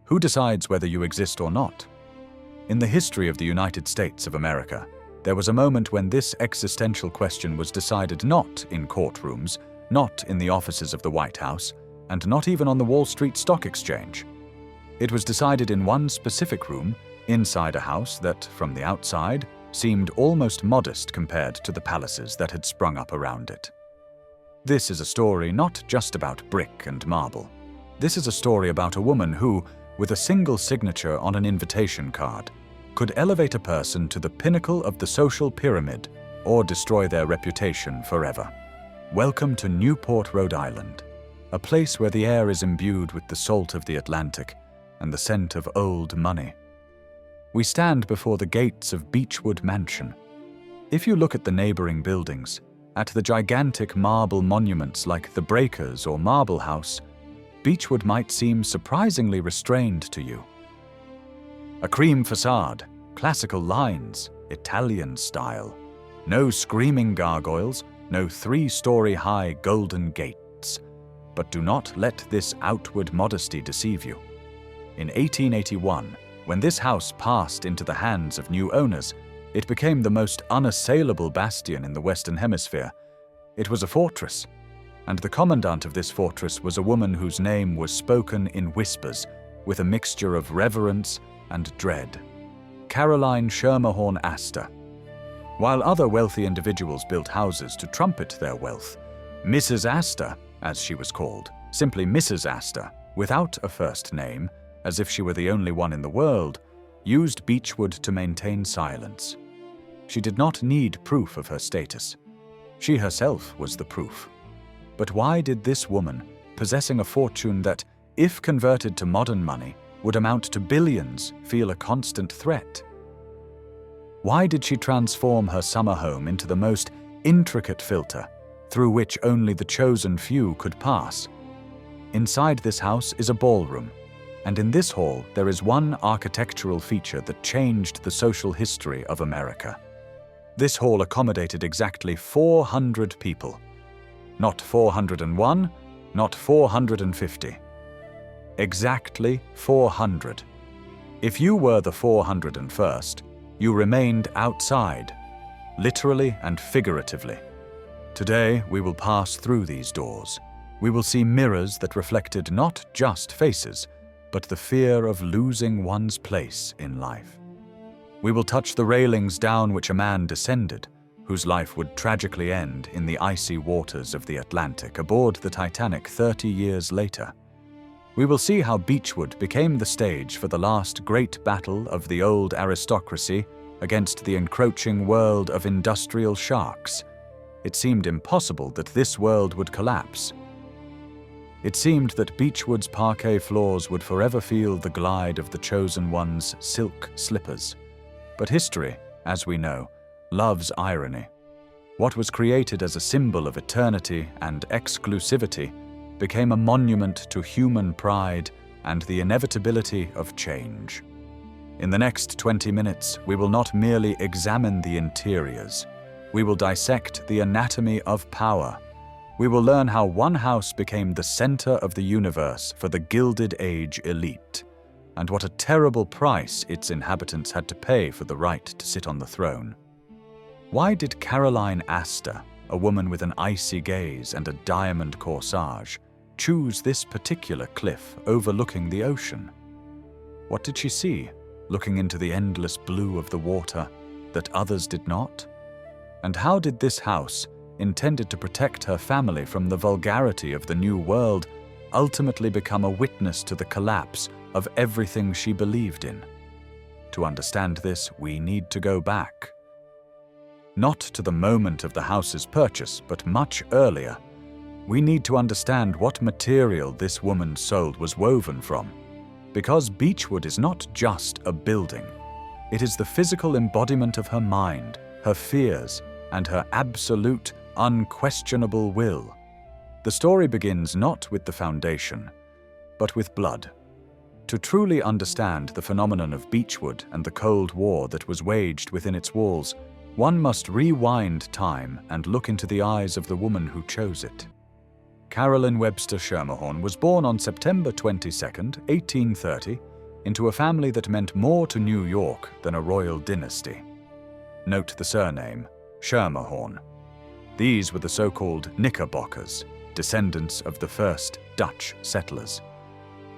Who decides whether you exist or not? In the history of the United States of America, there was a moment when this existential question was decided not in courtrooms, not in the offices of the White House, and not even on the Wall Street Stock Exchange. It was decided in one specific room, inside a house that, from the outside, seemed almost modest compared to the palaces that had sprung up around it. This is a story not just about brick and marble. This is a story about a woman who, with a single signature on an invitation card, could elevate a person to the pinnacle of the social pyramid or destroy their reputation forever. Welcome to Newport, Rhode Island, a place where the air is imbued with the salt of the Atlantic and the scent of old money. We stand before the gates of Beechwood Mansion. If you look at the neighboring buildings, at the gigantic marble monuments like the Breakers or Marble House, Beechwood might seem surprisingly restrained to you. A cream facade, classical lines, Italian style. No screaming gargoyles, no 3-story-high golden gates. But do not let this outward modesty deceive you. In 1881, when this house passed into the hands of new owners, it became the most unassailable bastion in the Western Hemisphere. It was a fortress, and the commandant of this fortress was a woman whose name was spoken in whispers, with a mixture of reverence and dread. Caroline Schermerhorn Astor. While other wealthy individuals built houses to trumpet their wealth, Mrs. Astor, as she was called, simply Mrs. Astor, without a first name, as if she were the only one in the world, used Beechwood to maintain silence. She did not need proof of her status. She herself was the proof. But why did this woman, possessing a fortune that, if converted to modern money, would amount to billions, feel a constant threat? Why did she transform her summer home into the most intricate filter, through which only the chosen few could pass? Inside this house is a ballroom, and in this hall there is one architectural feature that changed the social history of America. This hall accommodated exactly 400 people. Not 401, not 450. Exactly 400. If you were the 401st, you remained outside, literally and figuratively. Today, we will pass through these doors. We will see mirrors that reflected not just faces, but the fear of losing one's place in life. We will touch the railings down which a man descended, whose life would tragically end in the icy waters of the Atlantic aboard the Titanic 30 years later. We will see how Beechwood became the stage for the last great battle of the old aristocracy against the encroaching world of industrial sharks. It seemed impossible that this world would collapse. It seemed that Beechwood's parquet floors would forever feel the glide of the chosen one's silk slippers. But history, as we know, loves irony. What was created as a symbol of eternity and exclusivity became a monument to human pride and the inevitability of change. In the next 20 minutes, we will not merely examine the interiors. We will dissect the anatomy of power. We will learn how one house became the center of the universe for the Gilded Age elite, and what a terrible price its inhabitants had to pay for the right to sit on the throne. Why did Caroline Astor, a woman with an icy gaze and a diamond corsage, choose this particular cliff overlooking the ocean? What did she see, looking into the endless blue of the water, that others did not? And how did this house, intended to protect her family from the vulgarity of the New World, ultimately become a witness to the collapse of everything she believed in? To understand this, we need to go back. Not to the moment of the house's purchase, but much earlier. We need to understand what material this woman's soul was woven from. Because Beechwood is not just a building. It is the physical embodiment of her mind, her fears, and her absolute, unquestionable will. The story begins not with the foundation, but with blood. To truly understand the phenomenon of Beechwood and the Cold War that was waged within its walls, one must rewind time and look into the eyes of the woman who chose it. Carolyn Webster Schermerhorn was born on September 22, 1830, into a family that meant more to New York than a royal dynasty. Note the surname, Schermerhorn. These were the so-called Knickerbockers, descendants of the first Dutch settlers.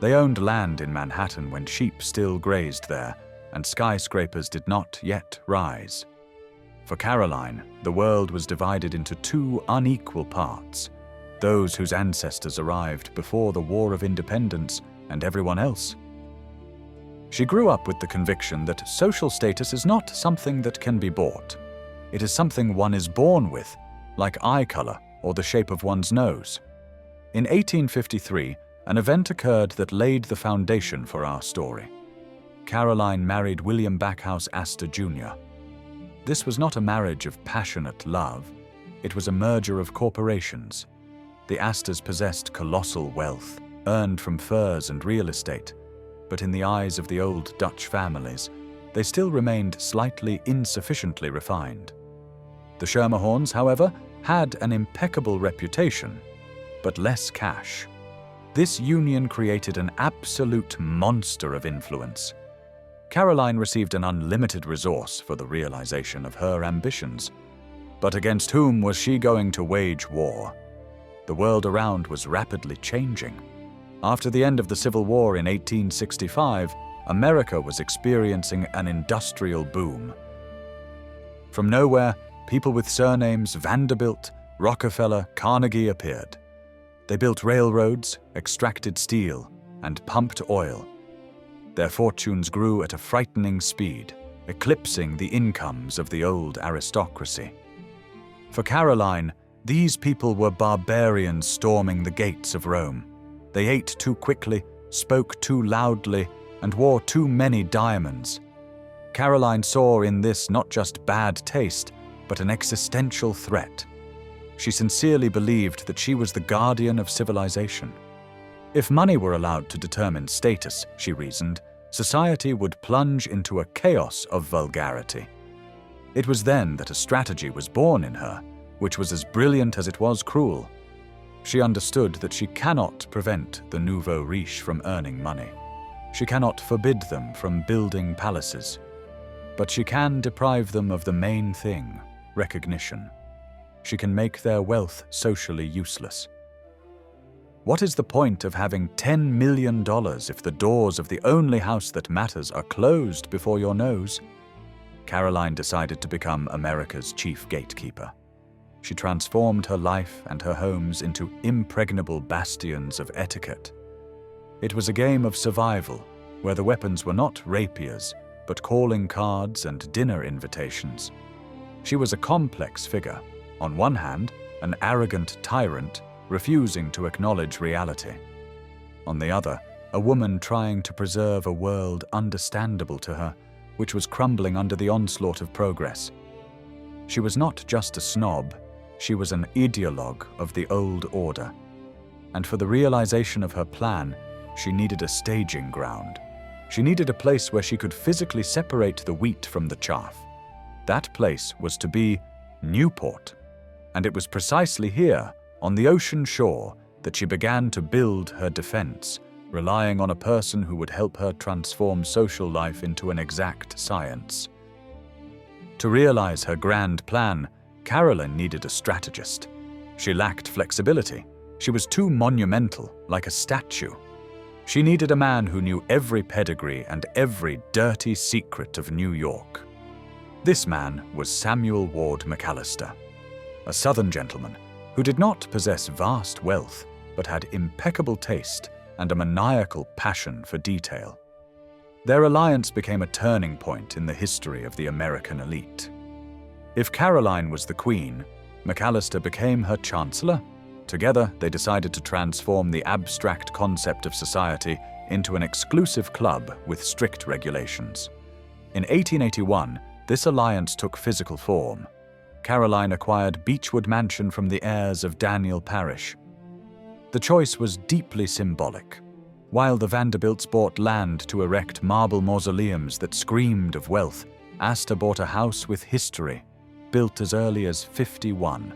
They owned land in Manhattan when sheep still grazed there, and skyscrapers did not yet rise. For Caroline, the world was divided into two unequal parts: those whose ancestors arrived before the War of Independence and everyone else. She grew up with the conviction that social status is not something that can be bought. It is something one is born with, like eye color or the shape of one's nose. In 1853, an event occurred that laid the foundation for our story. Caroline married William Backhouse Astor Jr. This was not a marriage of passionate love. It was a merger of corporations. The Astors possessed colossal wealth, earned from furs and real estate, but in the eyes of the old Dutch families, they still remained slightly insufficiently refined. The Schermerhorns, however, had an impeccable reputation, but less cash. This union created an absolute monster of influence. Caroline received an unlimited resource for the realization of her ambitions. But against whom was she going to wage war? The world around was rapidly changing. After the end of the Civil War in 1865, America was experiencing an industrial boom. From nowhere, people with surnames Vanderbilt, Rockefeller, Carnegie appeared. They built railroads, extracted steel, and pumped oil. Their fortunes grew at a frightening speed, eclipsing the incomes of the old aristocracy. For Caroline, these people were barbarians storming the gates of Rome. They ate too quickly, spoke too loudly, and wore too many diamonds. Caroline saw in this not just bad taste, but an existential threat. She sincerely believed that she was the guardian of civilization. If money were allowed to determine status, she reasoned, society would plunge into a chaos of vulgarity. It was then that a strategy was born in her, which was as brilliant as it was cruel. She understood that she cannot prevent the nouveau riche from earning money. She cannot forbid them from building palaces. But she can deprive them of the main thing, recognition. She can make their wealth socially useless. What is the point of having $10 million if the doors of the only house that matters are closed before your nose? Caroline decided to become America's chief gatekeeper. She transformed her life and her homes into impregnable bastions of etiquette. It was a game of survival, where the weapons were not rapiers, but calling cards and dinner invitations. She was a complex figure. On one hand, an arrogant tyrant refusing to acknowledge reality. On the other, a woman trying to preserve a world understandable to her, which was crumbling under the onslaught of progress. She was not just a snob, she was an ideologue of the old order. And for the realization of her plan, she needed a staging ground. She needed a place where she could physically separate the wheat from the chaff. That place was to be Newport. And it was precisely here, on the ocean shore, that she began to build her defense, relying on a person who would help her transform social life into an exact science. To realize her grand plan, Caroline needed a strategist. She lacked flexibility. She was too monumental, like a statue. She needed a man who knew every pedigree and every dirty secret of New York. This man was Samuel Ward McAllister, a Southern gentleman who did not possess vast wealth, but had impeccable taste and a maniacal passion for detail. Their alliance became a turning point in the history of the American elite. If Caroline was the queen, McAllister became her chancellor. Together, they decided to transform the abstract concept of society into an exclusive club with strict regulations. In 1881, this alliance took physical form. Caroline acquired Beechwood Mansion from the heirs of Daniel Parish. The choice was deeply symbolic. While the Vanderbilts bought land to erect marble mausoleums that screamed of wealth, Astor bought a house with history, built as early as 51.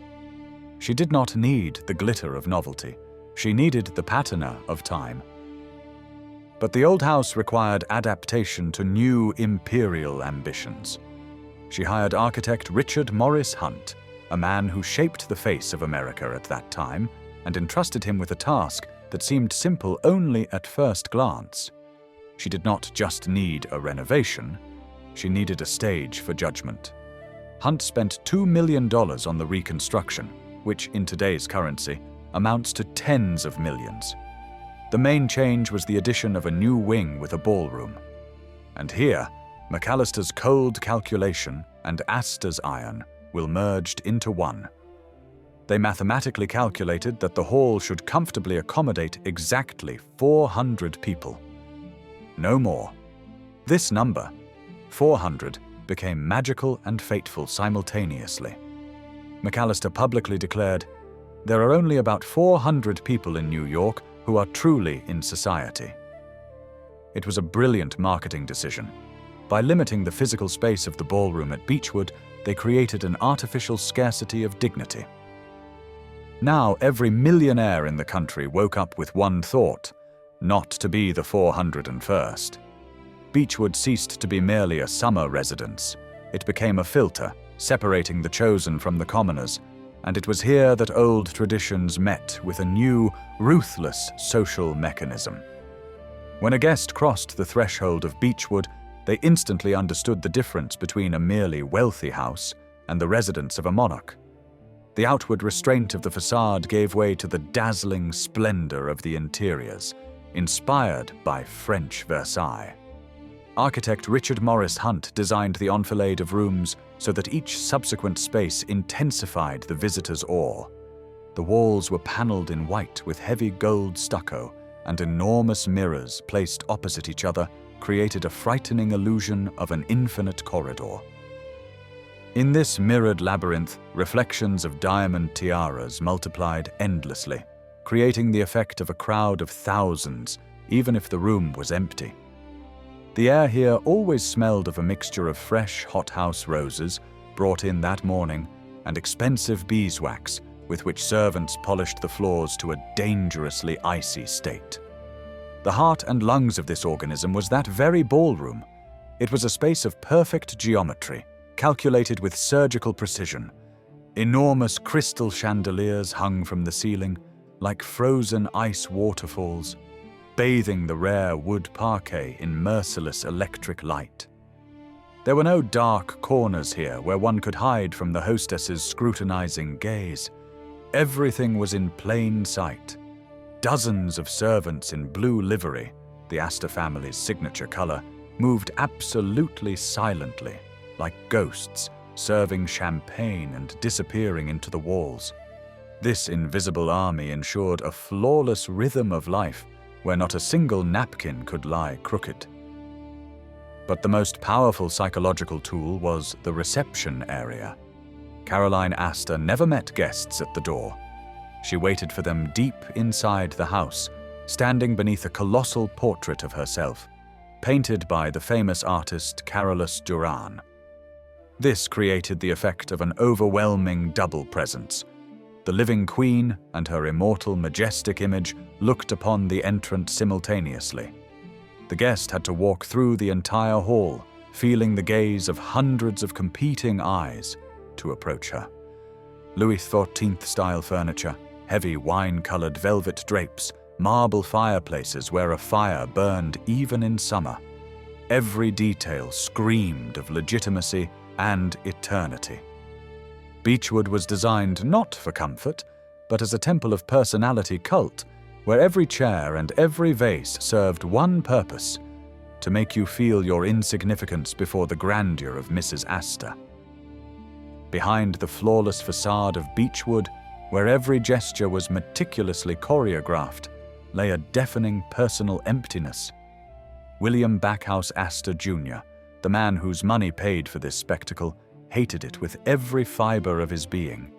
She did not need the glitter of novelty. She needed the patina of time. But the old house required adaptation to new imperial ambitions. She hired architect Richard Morris Hunt, a man who shaped the face of America at that time, and entrusted him with a task that seemed simple only at first glance. She did not just need a renovation, she needed a stage for judgment. Hunt spent $2 million on the reconstruction, which in today's currency amounts to tens of millions. The main change was the addition of a new wing with a ballroom. And here, McAllister's cold calculation and Astor's iron will merged into one. They mathematically calculated that the hall should comfortably accommodate exactly 400 people. No more. This number, 400, became magical and fateful simultaneously. McAllister publicly declared, "There are only about 400 people in New York who are truly in society." It was a brilliant marketing decision. By limiting the physical space of the ballroom at Beechwood, they created an artificial scarcity of dignity. Now every millionaire in the country woke up with one thought: not to be the 401st. Beechwood ceased to be merely a summer residence. It became a filter, separating the chosen from the commoners, and it was here that old traditions met with a new, ruthless social mechanism. When a guest crossed the threshold of Beechwood, they instantly understood the difference between a merely wealthy house and the residence of a monarch. The outward restraint of the facade gave way to the dazzling splendor of the interiors, inspired by French Versailles. Architect Richard Morris Hunt designed the enfilade of rooms so that each subsequent space intensified the visitor's awe. The walls were paneled in white with heavy gold stucco, and enormous mirrors placed opposite each other created a frightening illusion of an infinite corridor. In this mirrored labyrinth, reflections of diamond tiaras multiplied endlessly, creating the effect of a crowd of thousands, even if the room was empty. The air here always smelled of a mixture of fresh hothouse roses, brought in that morning, and expensive beeswax, with which servants polished the floors to a dangerously icy state. The heart and lungs of this organism was that very ballroom. It was a space of perfect geometry, calculated with surgical precision. Enormous crystal chandeliers hung from the ceiling, like frozen ice waterfalls, bathing the rare wood parquet in merciless electric light. There were no dark corners here where one could hide from the hostess's scrutinizing gaze. Everything was in plain sight. Dozens of servants in blue livery, the Astor family's signature color, moved absolutely silently, like ghosts, serving champagne and disappearing into the walls. This invisible army ensured a flawless rhythm of life where not a single napkin could lie crooked. But the most powerful psychological tool was the reception area. Caroline Astor never met guests at the door. She waited for them deep inside the house, standing beneath a colossal portrait of herself, painted by the famous artist Carolus Duran. This created the effect of an overwhelming double presence. The living queen and her immortal, majestic image looked upon the entrant simultaneously. The guest had to walk through the entire hall, feeling the gaze of hundreds of competing eyes, to approach her. Louis XIV-style furniture, heavy wine-colored velvet drapes, marble fireplaces where a fire burned even in summer. Every detail screamed of legitimacy and eternity. Beechwood was designed not for comfort, but as a temple of personality cult, where every chair and every vase served one purpose: to make you feel your insignificance before the grandeur of Mrs. Astor. Behind the flawless facade of Beechwood, where every gesture was meticulously choreographed, lay a deafening personal emptiness. William Backhouse Astor Jr., the man whose money paid for this spectacle, hated it with every fiber of his being.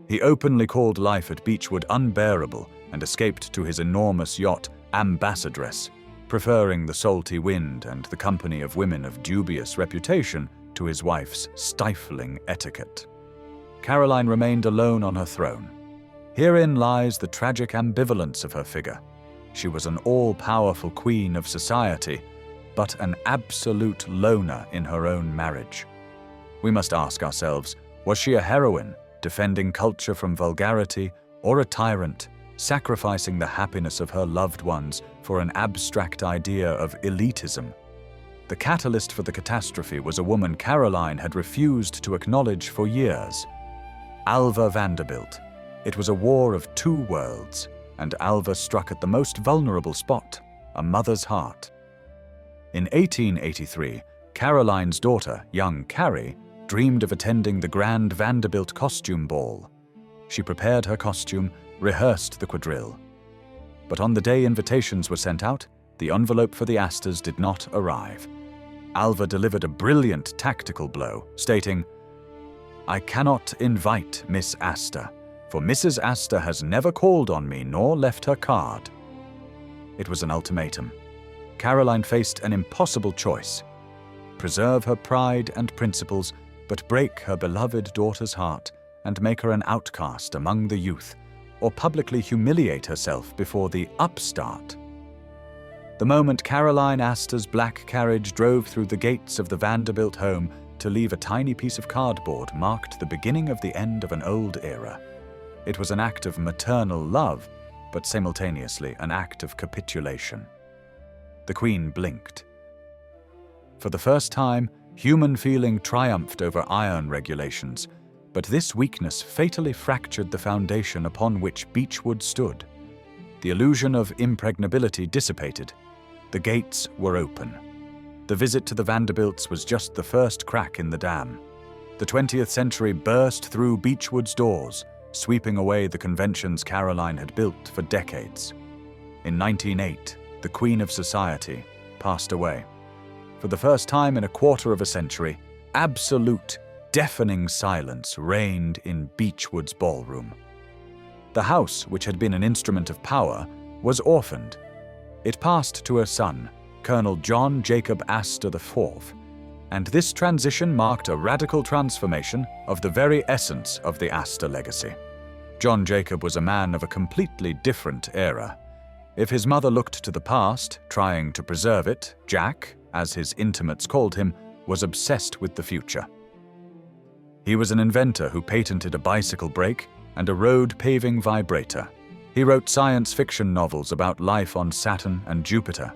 He openly called life at Beechwood unbearable and escaped to his enormous yacht, Ambassadress, preferring the salty wind and the company of women of dubious reputation to his wife's stifling etiquette. Caroline remained alone on her throne. Herein lies the tragic ambivalence of her figure. She was an all-powerful queen of society, but an absolute loner in her own marriage. We must ask ourselves, was she a heroine, defending culture from vulgarity, or a tyrant, sacrificing the happiness of her loved ones for an abstract idea of elitism? The catalyst for the catastrophe was a woman Caroline had refused to acknowledge for years. Alva Vanderbilt. It was a war of two worlds, and Alva struck at the most vulnerable spot, a mother's heart. In 1883, Caroline's daughter, young Carrie, dreamed of attending the Grand Vanderbilt Costume Ball. She prepared her costume, rehearsed the quadrille. But on the day invitations were sent out, the envelope for the Astors did not arrive. Alva delivered a brilliant tactical blow, stating, "I cannot invite Miss Astor, for Mrs. Astor has never called on me nor left her card." It was an ultimatum. Caroline faced an impossible choice: preserve her pride and principles, but break her beloved daughter's heart and make her an outcast among the youth, or publicly humiliate herself before the upstart. The moment Caroline Astor's black carriage drove through the gates of the Vanderbilt home to leave a tiny piece of cardboard marked the beginning of the end of an old era. It was an act of maternal love, but simultaneously an act of capitulation. The Queen blinked. For the first time, human feeling triumphed over iron regulations, but this weakness fatally fractured the foundation upon which Beechwood stood. The illusion of impregnability dissipated. The gates were open. The visit to the Vanderbilts was just the first crack in the dam. The 20th century burst through Beechwood's doors, sweeping away the conventions Caroline had built for decades. In 1908, the Queen of Society passed away. For the first time in a quarter of a century, absolute, deafening silence reigned in Beechwood's ballroom. The house, which had been an instrument of power, was orphaned. It passed to her son, Colonel John Jacob Astor IV, and this transition marked a radical transformation of the very essence of the Astor legacy. John Jacob was a man of a completely different era. If his mother looked to the past, trying to preserve it, Jack, as his intimates called him, was obsessed with the future. He was an inventor who patented a bicycle brake and a road-paving vibrator. He wrote science fiction novels about life on Saturn and Jupiter.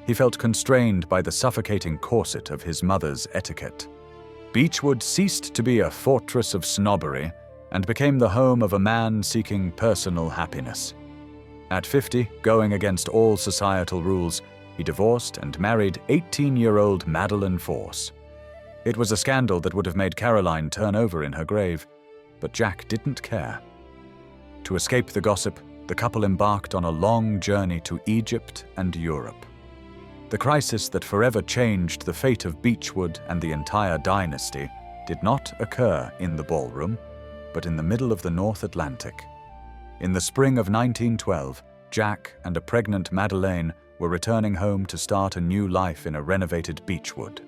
He felt constrained by the suffocating corset of his mother's etiquette. Beechwood ceased to be a fortress of snobbery and became the home of a man seeking personal happiness. At 50, going against all societal rules, he divorced and married 18-year-old Madeline Force. It was a scandal that would have made Caroline turn over in her grave, but Jack didn't care. To escape the gossip, the couple embarked on a long journey to Egypt and Europe. The crisis that forever changed the fate of Beechwood and the entire dynasty did not occur in the ballroom, but in the middle of the North Atlantic. In the spring of 1912, Jack and a pregnant Madeleine were returning home to start a new life in a renovated Beechwood.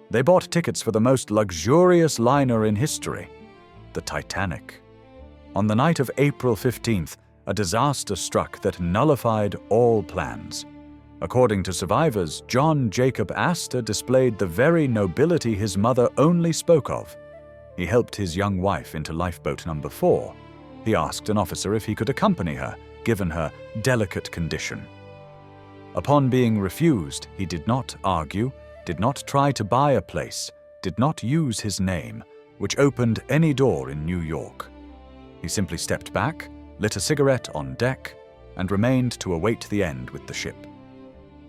They bought tickets for the most luxurious liner in history, the Titanic. On the night of April 15th, a disaster struck that nullified all plans. According to survivors, John Jacob Astor displayed the very nobility his mother only spoke of. He helped his young wife into lifeboat number 4. He asked an officer if he could accompany her, given her delicate condition. Upon being refused, he did not argue, did not try to buy a place, did not use his name, which opened any door in New York. He simply stepped back, lit a cigarette on deck, and remained to await the end with the ship.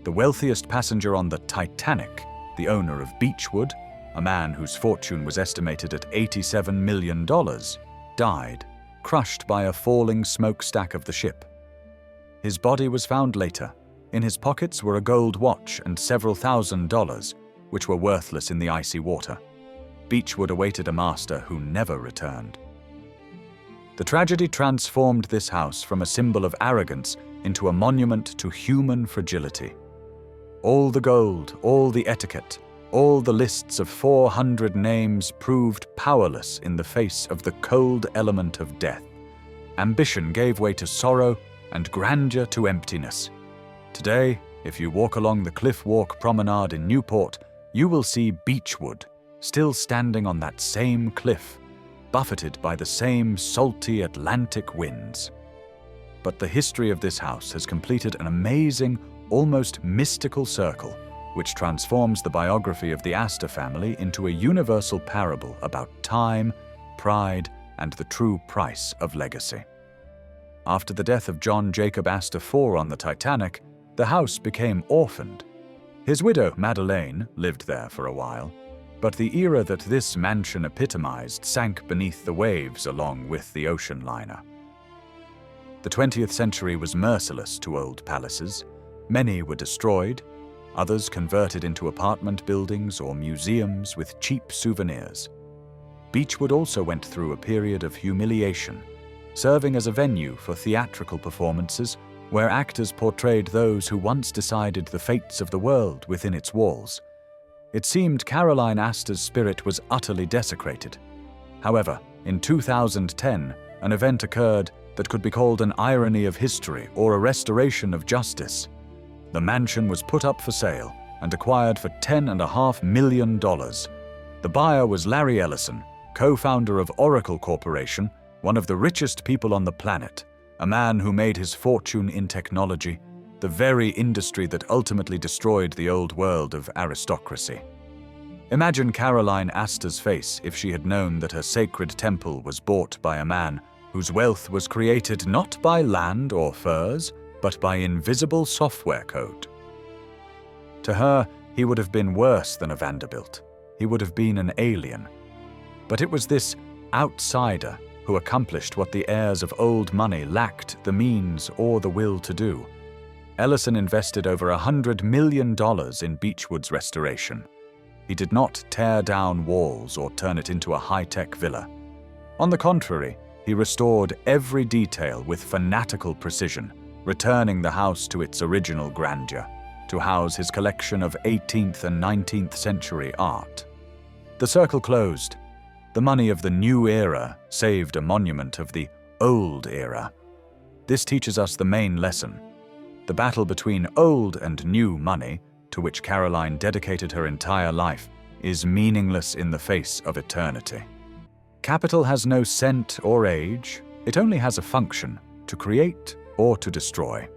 The wealthiest passenger on the Titanic, the owner of Beechwood, a man whose fortune was estimated at $87 million, died, crushed by a falling smokestack of the ship. His body was found later. In his pockets were a gold watch and several $1,000s, which were worthless in the icy water. Beechwood awaited a master who never returned. The tragedy transformed this house from a symbol of arrogance into a monument to human fragility. All the gold, all the etiquette, all the lists of 400 names proved powerless in the face of the cold element of death. Ambition gave way to sorrow, and grandeur to emptiness. Today, if you walk along the Cliff Walk Promenade in Newport, you will see Beechwood, still standing on that same cliff, buffeted by the same salty Atlantic winds. But the history of this house has completed an amazing, almost mystical circle, which transforms the biography of the Astor family into a universal parable about time, pride, and the true price of legacy. After the death of John Jacob Astor IV on the Titanic, the house became orphaned. His widow, Madeleine, lived there for a while, but the era that this mansion epitomized sank beneath the waves along with the ocean liner. The 20th century was merciless to old palaces. Many were destroyed, others converted into apartment buildings or museums with cheap souvenirs. Beechwood also went through a period of humiliation, serving as a venue for theatrical performances where actors portrayed those who once decided the fates of the world within its walls. It seemed Caroline Astor's spirit was utterly desecrated. However, in 2010, an event occurred that could be called an irony of history or a restoration of justice. The mansion was put up for sale and acquired for $10.5 million. The buyer was Larry Ellison, co-founder of Oracle Corporation, one of the richest people on the planet, a man who made his fortune in technology, the very industry that ultimately destroyed the old world of aristocracy. Imagine Caroline Astor's face if she had known that her sacred temple was bought by a man whose wealth was created not by land or furs, but by invisible software code. To her, he would have been worse than a Vanderbilt. He would have been an alien. But it was this outsider who accomplished what the heirs of old money lacked the means or the will to do. Ellison invested over $100 million in Beechwood's restoration. He did not tear down walls or turn it into a high-tech villa. On the contrary, he restored every detail with fanatical precision, returning the house to its original grandeur, to house his collection of 18th and 19th century art. The circle closed. The money of the new era saved a monument of the old era. This teaches us the main lesson. The battle between old and new money, to which Caroline dedicated her entire life, is meaningless in the face of eternity. Capital has no scent or age. It only has a function, to create or to destroy.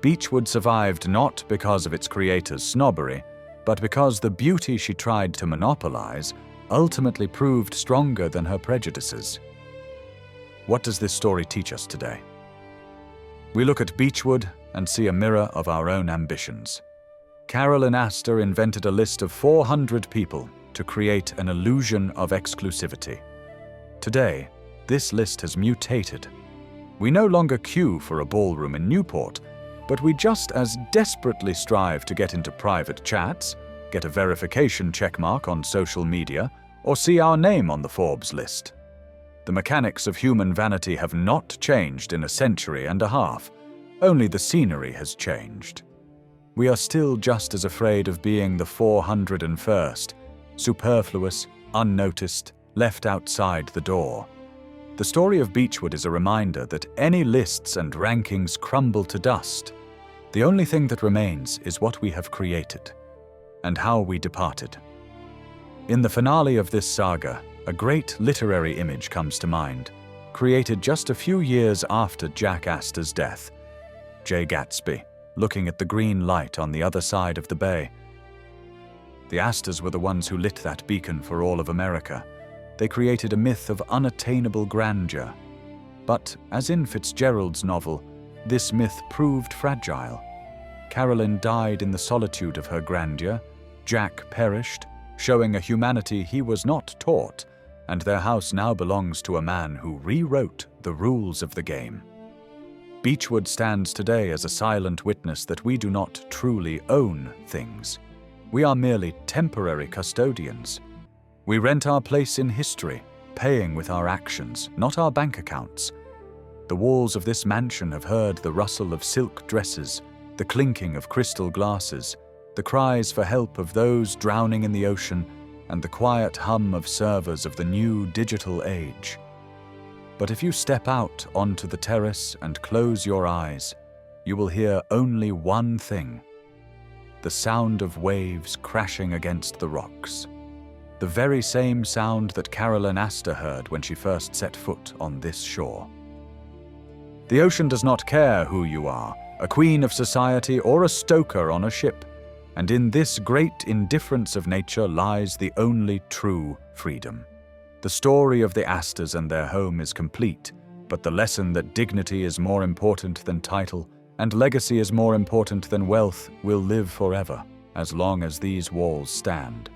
Beechwood survived not because of its creator's snobbery, but because the beauty she tried to monopolize ultimately proved stronger than her prejudices. What does this story teach us today? We look at Beechwood and see a mirror of our own ambitions. Caroline Astor invented a list of 400 people to create an illusion of exclusivity. Today, this list has mutated. We no longer queue for a ballroom in Newport, but we just as desperately strive to get into private chats, get a verification checkmark on social media, or see our name on the Forbes list. The mechanics of human vanity have not changed in a century and a half. Only the scenery has changed. We are still just as afraid of being the 401st, superfluous, unnoticed, left outside the door. The story of Beechwood is a reminder that any lists and rankings crumble to dust. The only thing that remains is what we have created, and how we departed. In the finale of this saga, a great literary image comes to mind, created just a few years after Jack Astor's death. J. Gatsby, looking at the green light on the other side of the bay. The Astors were the ones who lit that beacon for all of America. They created a myth of unattainable grandeur. But, as in Fitzgerald's novel, this myth proved fragile. Caroline died in the solitude of her grandeur, Jack perished, showing a humanity he was not taught, and their house now belongs to a man who rewrote the rules of the game. Beechwood stands today as a silent witness that we do not truly own things. We are merely temporary custodians. We rent our place in history, paying with our actions, not our bank accounts. The walls of this mansion have heard the rustle of silk dresses, the clinking of crystal glasses, the cries for help of those drowning in the ocean, and the quiet hum of servers of the new digital age. But if you step out onto the terrace and close your eyes, you will hear only one thing: the sound of waves crashing against the rocks. The very same sound that Carolyn Astor heard when she first set foot on this shore. The ocean does not care who you are, a queen of society or a stoker on a ship, and in this great indifference of nature lies the only true freedom. The story of the Astors and their home is complete, but the lesson that dignity is more important than title and legacy is more important than wealth will live forever, as long as these walls stand.